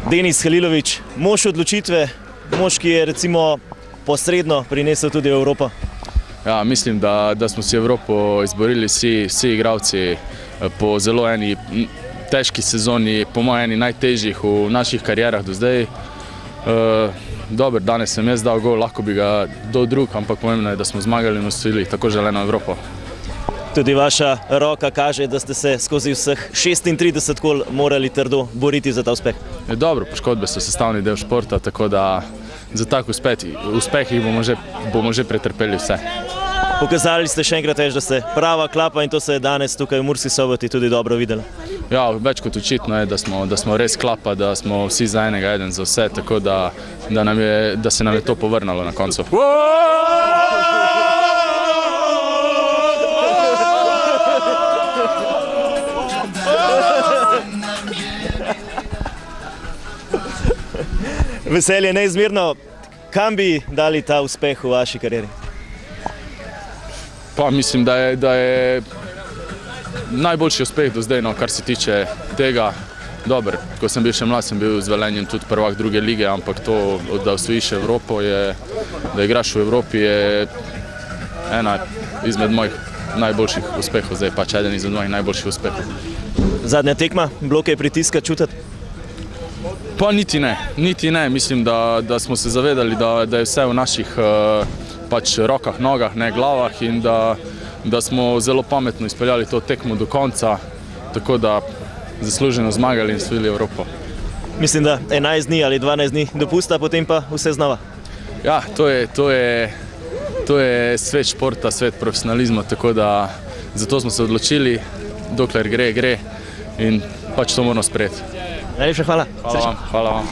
Denis Halilović, mož odločitve, mož, ki je recimo posredno prinesel tudi v Evropo. Ja, mislim, da smo si Evropo izborili vsi igralci po zelo eni težki sezoni, po mojem eni najtežjih v naših karierah do zdaj. Dober, danes sem jaz dal gol, lahko bi ga dal drug, ampak pomembno je, da smo zmagali in osvojili tako želeno Evropo. Tudi vaša roka kaže, da ste se skozi vseh 36 kol morali trdo boriti za ta uspeh. Dobro, poškodbe so sestavni del športa, tako da za tak uspeh bomo že pretrpeli vse. Pokazali ste še enkrat več, da ste prava klapa in to se je danes tukaj v Murski Soboti tudi dobro videlo. Ja, več kot očitno je, da smo res klapa, da smo vsi za enega, eden za vse, tako da se nam je to povrnilo na koncu. Veselje neizmerno. Kam bi dali ta uspeh v vaši karieri? Pa mislim, da je najboljši uspeh do zdaj, kar se tiče tega. Dober, ko sem bil še mlad, sem bil z Velenjem tudi prvak druge lige, ampak to, da osvojiš Evropo, da igraš v Evropi, je ena izmed mojih najboljših uspehov, zdaj pač eden izmed mojih najboljših uspehov. Zadnja tekma, bloke pritiska čutiti? Pa niti ne. Mislim, da smo se zavedali, da je vse v naših rokah, nogah, ne glavah in da smo zelo pametno izpeljali to tekmo do konca, tako da zasluženo zmagali in osvojili Evropo. Mislim, da 11 dni ali 12 dni dopusta, potem pa vse znova. Ja, to je svet športa, svet profesionalizma, tako da zato smo se odločili, dokler gre in pač to moramo sprejeti. Najlepša hvala. Hvala vam.